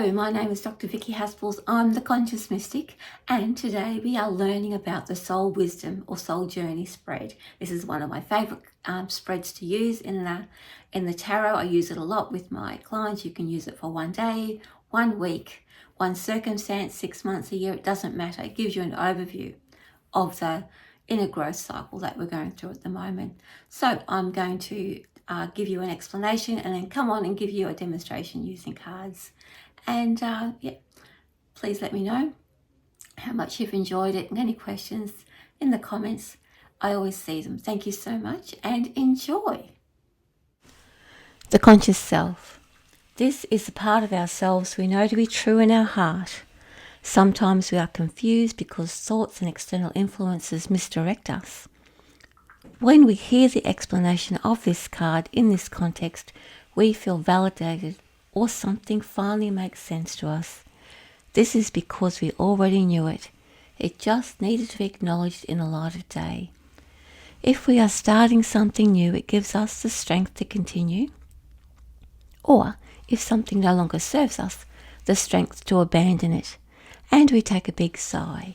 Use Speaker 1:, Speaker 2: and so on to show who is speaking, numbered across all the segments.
Speaker 1: Hello, my name is Dr. Vicki Haspels. I'm the Conscious Mystic, and today we are learning about the Soul Wisdom or Soul Journey spread. This is one of my favourite spreads to use in the tarot. I use it a lot with my clients. You can use it for 1 day, 1 week, one circumstance, 6 months, a year. It doesn't matter. It gives you an overview of the inner growth cycle that we're going through at the moment. So I'm going to give you an explanation and then come on and give you a demonstration using cards. And please let me know how much you've enjoyed it and any questions in the comments. I always see them. Thank you so much and enjoy. The conscious self. This is the part of ourselves we know to be true in our heart. Sometimes we are confused because thoughts and external influences misdirect us. When we hear the explanation of this card in this context, we feel validated or something finally makes sense to us. This is because we already knew it. It just needed to be acknowledged in the light of day. If we are starting something new, it gives us the strength to continue. Or, if something no longer serves us, the strength to abandon it. And we take a big sigh.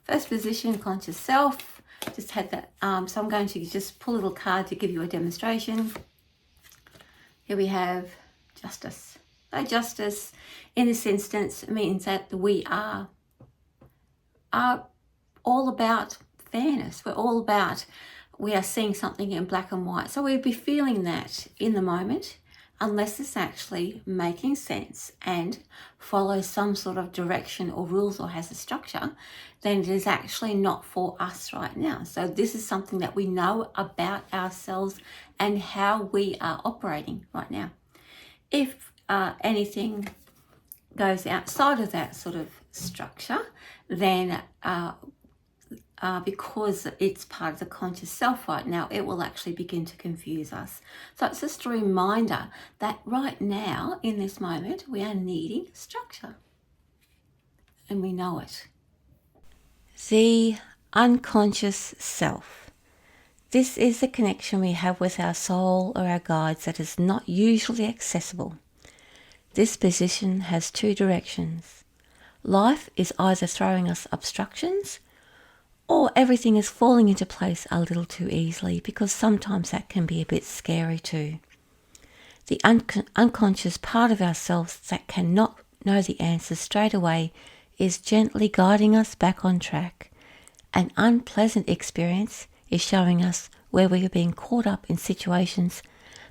Speaker 1: First position, conscious self. Just had that. So I'm going to just pull a little card to give you a demonstration. Here we have justice. So justice in this instance means that we are all about fairness. We are seeing something in black and white. So we'd be feeling that in the moment, unless it's actually making sense and follows some sort of direction or rules or has a structure, then it is actually not for us right now. So this is something that we know about ourselves and how we are operating right now. If anything goes outside of that sort of structure, then because it's part of the conscious self right now, it will actually begin to confuse us. So it's just a reminder that right now, in this moment, we are needing structure. And we know it. The unconscious self. This is the connection we have with our soul or our guides that is not usually accessible. This position has 2 directions. Life is either throwing us obstructions or everything is falling into place a little too easily, because sometimes that can be a bit scary too. The unconscious part of ourselves that cannot know the answers straight away is gently guiding us back on track. An unpleasant experience is showing us where we are being caught up in situations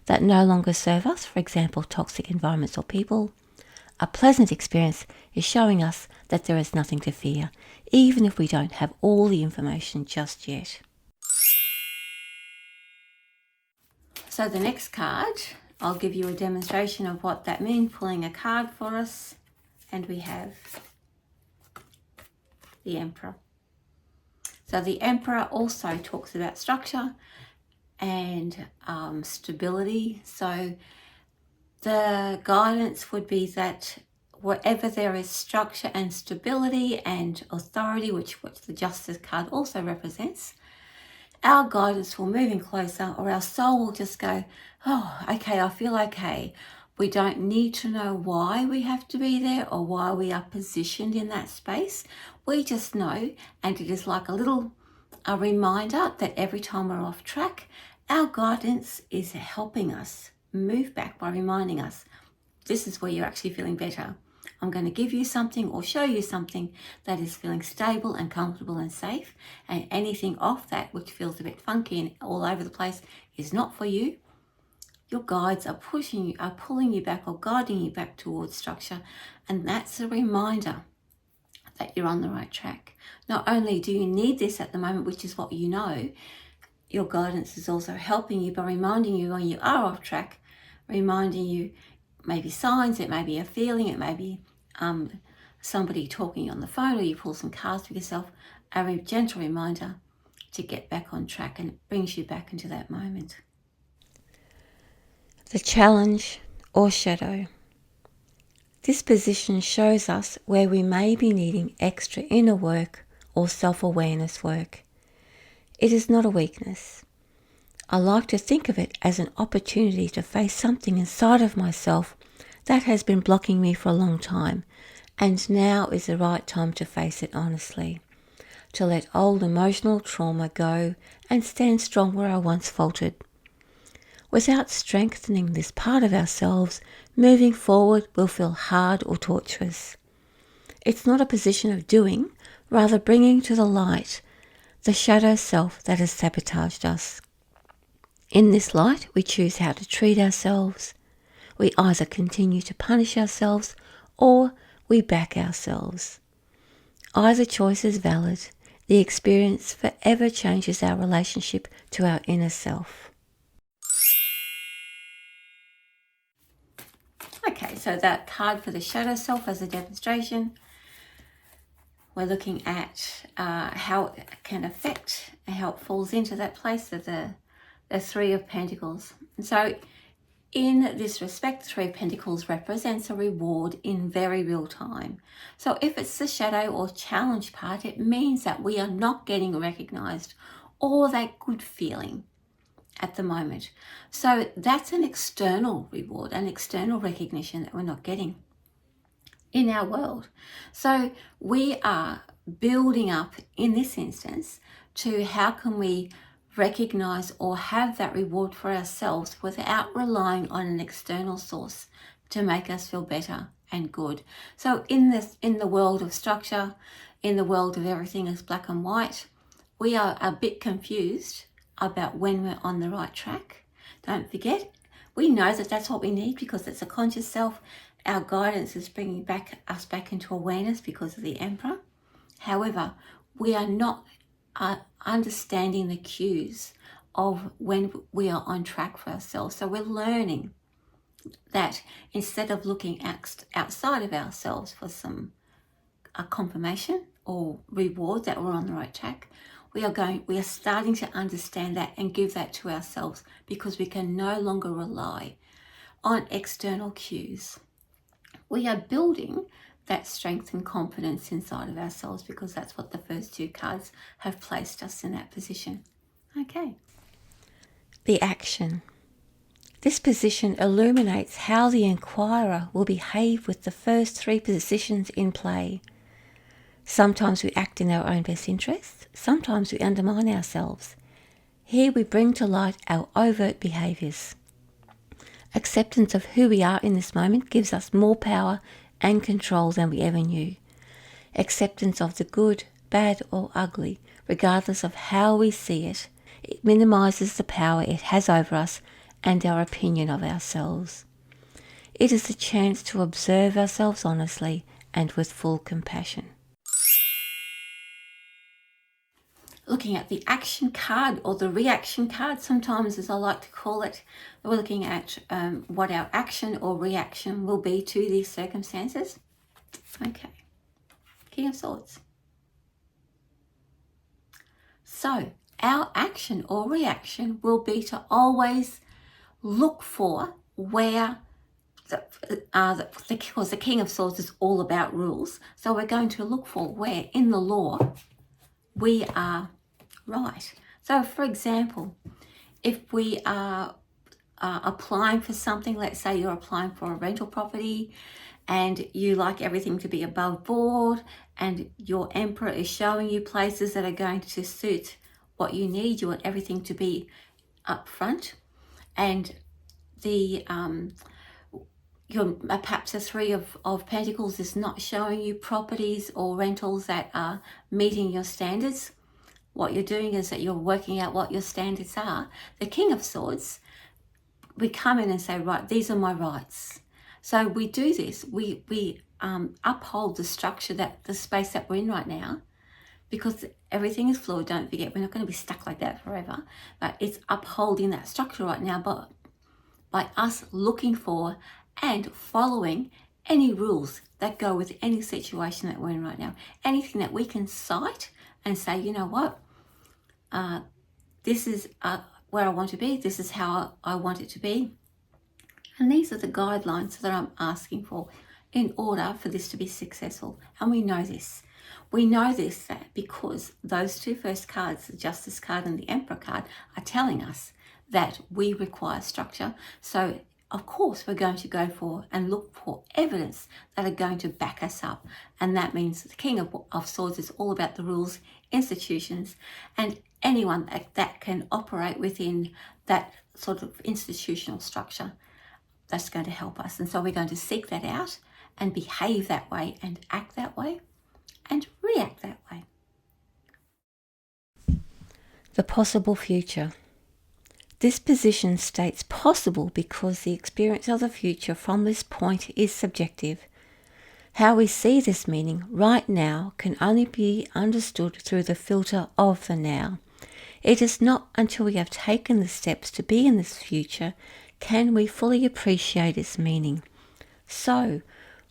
Speaker 1: that no longer serve us, for example, toxic environments or people. A pleasant experience is showing us that there is nothing to fear, even if we don't have all the information just yet. So the next card, I'll give you a demonstration of what that means, pulling a card for us. And we have the Emperor. So the Emperor also talks about structure and stability. So the guidance would be that wherever there is structure and stability and authority, which the Justice card also represents, our guidance will move in closer, or our soul will just go, oh, okay, I feel okay. We don't need to know why we have to be there or why we are positioned in that space. We just know, and it is like a reminder that every time we're off track, our guidance is helping us move back by reminding us, this is where you're actually feeling better. I'm going to give you something or show you something that is feeling stable and comfortable and safe, and anything off that which feels a bit funky and all over the place is not for you. Your guides are pulling you back or guiding you back towards structure, and that's a reminder that you're on the right track. Not only do you need this at the moment, which is what you know, your guidance is also helping you by reminding you when you are off track, reminding you maybe signs, it may be a feeling, it may be somebody talking on the phone, or you pull some cards for yourself, a gentle reminder to get back on track, and it brings you back into that moment. The challenge or shadow. This position shows us where we may be needing extra inner work or self-awareness work. It is not a weakness. I like to think of it as an opportunity to face something inside of myself that has been blocking me for a long time, and now is the right time to face it honestly, to let old emotional trauma go and stand strong where I once faltered. Without strengthening this part of ourselves, moving forward will feel hard or torturous. It's not a position of doing, rather bringing to the light the shadow self that has sabotaged us. In this light, we choose how to treat ourselves. We either continue to punish ourselves or we back ourselves. Either choice is valid. The experience forever changes our relationship to our inner self. Okay, so that card for the shadow self as a demonstration. We're looking at how it can affect, how it falls into that place of the Three of Pentacles. And so in this respect, the Three of Pentacles represents a reward in very real time. So if it's the shadow or challenge part, it means that we are not getting recognized or that good feeling at the moment. So that's an external reward, an external recognition that we're not getting in our world. So we are building up in this instance to how can we recognize or have that reward for ourselves without relying on an external source to make us feel better and good. So in the world of structure, in the world of everything is black and white, we are a bit confused about when we're on the right track. Don't forget, we know that that's what we need because it's a conscious self. Our guidance is bringing us back into awareness because of the Emperor. However, we are not understanding the cues of when we are on track for ourselves. So we're learning that instead of looking outside of ourselves for a confirmation or reward that we're on the right track, we are starting to understand that and give that to ourselves because we can no longer rely on external cues. We are building that strength and confidence inside of ourselves because that's what the first two cards have placed us in that position. Okay. The action. This position illuminates how the inquirer will behave with the first three positions in play. Sometimes we act in our own best interests, sometimes we undermine ourselves. Here we bring to light our overt behaviours. Acceptance of who we are in this moment gives us more power and control than we ever knew. Acceptance of the good, bad or ugly, regardless of how we see it, it minimises the power it has over us and our opinion of ourselves. It is a chance to observe ourselves honestly and with full compassion. Looking at the action card or the reaction card, sometimes as I like to call it, we're looking at what our action or reaction will be to these circumstances. Okay, King of Swords. So our action or reaction will be to always look for where because the King of Swords is all about rules. So we're going to look for where in the law we are right. So for example, if we are applying for something, let's say you're applying for a rental property and you like everything to be above board and your Emperor is showing you places that are going to suit what you need. You want everything to be up front, and perhaps a Three of Pentacles is not showing you properties or rentals that are meeting your standards. What you're doing is that you're working out what your standards are. The King of Swords, we come in and say, right, these are my rights. So we do this. We uphold the structure, the space that we're in right now, because everything is fluid. Don't forget, we're not going to be stuck like that forever. But it's upholding that structure right now, but by us looking for and following any rules that go with any situation that we're in right now. Anything that we can cite and say, you know what, this is where I want to be. This is how I want it to be. And these are the guidelines that I'm asking for in order for this to be successful. And we know this. We know this that because those two first cards, the Justice card and the Emperor card, are telling us that we require structure. So of course we're going to go for and look for evidence that are going to back us up. And that means the King of Swords is all about the rules, institutions, and anyone that can operate within that sort of institutional structure. That's going to help us. And so we're going to seek that out and behave that way and act that way and react that way. The possible future. This position states possible because the experience of the future from this point is subjective. How we see this meaning right now can only be understood through the filter of the now. It is not until we have taken the steps to be in this future can we fully appreciate its meaning. So,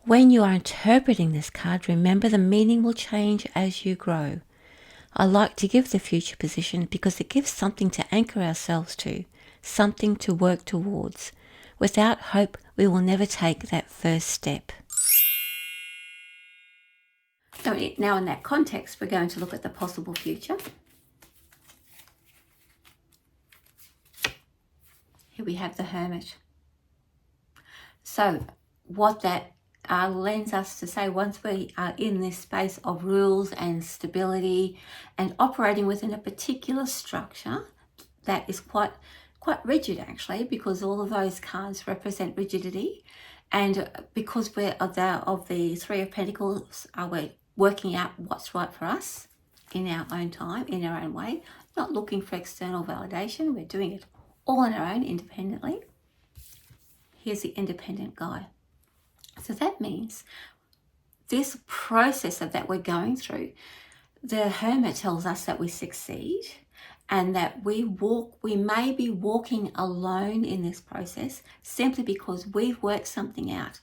Speaker 1: when you are interpreting this card, remember the meaning will change as you grow. I like to give the future position because it gives something to anchor ourselves to, something to work towards. Without hope, we will never take that first step. So now in that context, we're going to look at the possible future. Here we have the Hermit. So what that lends us to say, once we are in this space of rules and stability and operating within a particular structure that is quite rigid actually, because all of those cards represent rigidity, and because we're of the Three of Pentacles, we're working out what's right for us in our own time, in our own way, not looking for external validation. We're doing it all on our own independently. Here's the independent guy. So that means this process that we're going through, the Hermit tells us that we succeed and that we may be walking alone in this process simply because we've worked something out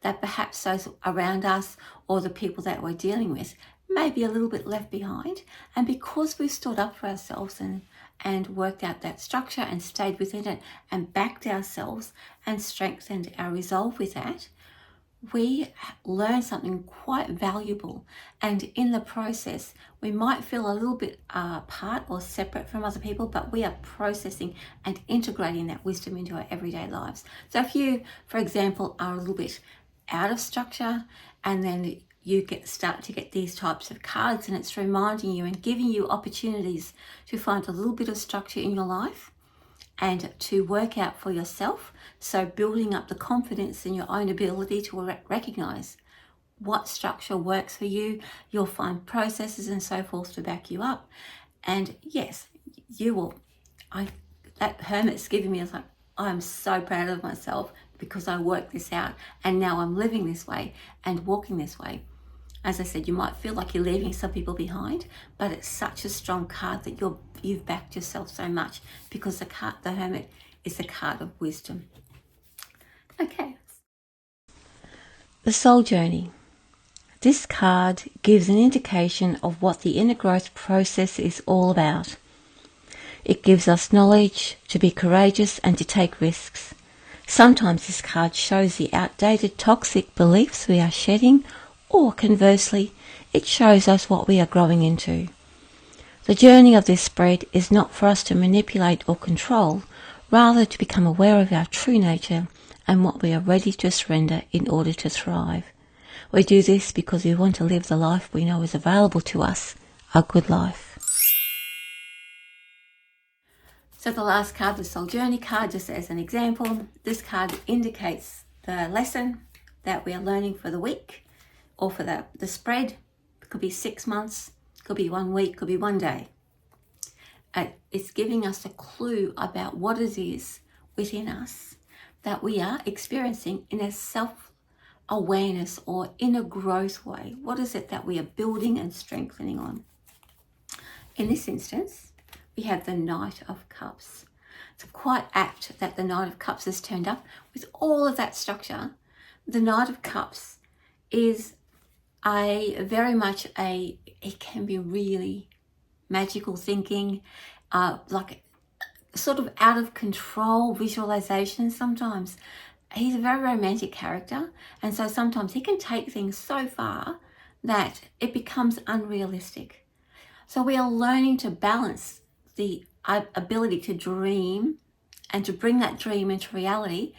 Speaker 1: that perhaps those around us or the people that we're dealing with may be a little bit left behind. And because we've stood up for ourselves and worked out that structure and stayed within it and backed ourselves and strengthened our resolve with that, we learn something quite valuable. And in the process, we might feel a little bit apart or separate from other people, but we are processing and integrating that wisdom into our everyday lives. So if you, for example, are a little bit out of structure and then you start to get these types of cards, and it's reminding you and giving you opportunities to find a little bit of structure in your life and to work out for yourself. So building up the confidence in your own ability to recognize what structure works for you. You'll find processes and so forth to back you up. And yes, you will. That Hermit's giving me, I was like, I'm so proud of myself because I worked this out and now I'm living this way and walking this way. As I said, you might feel like you're leaving some people behind, but it's such a strong card that you've backed yourself so much, because the Hermit is the card of wisdom. Okay. The Soul Journey. This card gives an indication of what the inner growth process is all about. It gives us knowledge to be courageous and to take risks. Sometimes this card shows the outdated toxic beliefs we are shedding, or conversely, it shows us what we are growing into. The journey of this spread is not for us to manipulate or control, rather to become aware of our true nature and what we are ready to surrender in order to thrive. We do this because we want to live the life we know is available to us, a good life. So the last card, the Soul Journey card, just as an example, this card indicates the lesson that we are learning for the week, or for the spread. It could be 6 months, could be 1 week, could be 1 day. It's giving us a clue about what it is within us that we are experiencing in a self-awareness or inner growth way. What is it that we are building and strengthening on? In this instance, we have the Knight of Cups. It's quite apt that the Knight of Cups has turned up with all of that structure. The Knight of Cups is it can be really magical thinking, like sort of out of control visualization sometimes. He's a very romantic character, and so sometimes he can take things so far that it becomes unrealistic. So we are learning to balance the ability to dream and to bring that dream into reality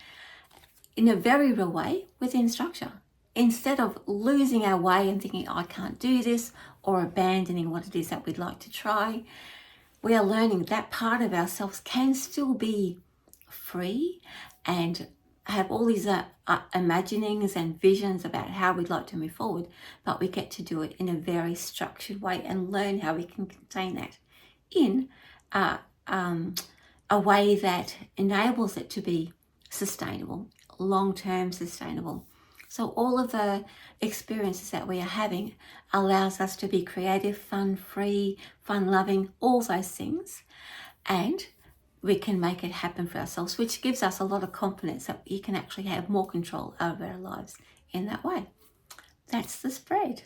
Speaker 1: in a very real way within structure. Instead of losing our way and thinking, I can't do this, or abandoning what it is that we'd like to try, we are learning that part of ourselves can still be free and have all these imaginings and visions about how we'd like to move forward, but we get to do it in a very structured way and learn how we can contain that in a way that enables it to be sustainable, long-term sustainable. So all of the experiences that we are having allows us to be creative, fun, free, fun-loving, all those things. And we can make it happen for ourselves, which gives us a lot of confidence that we can actually have more control over our lives in that way. That's the spread.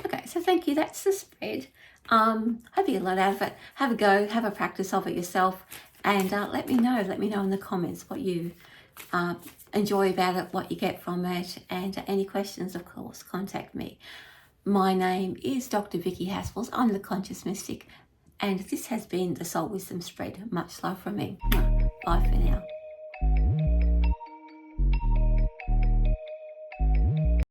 Speaker 1: Okay, so thank you. That's the spread. Hope you get a lot out of it. Have a go, have a practice of it yourself, and let me know. Let me know in the comments what you enjoy about it, what you get from it, and any questions, of course, contact me. My name is Dr. Vicki Haspels. I'm the Conscious Mystic, and this has been the Soul Wisdom Spread. Much love from me. Bye for now.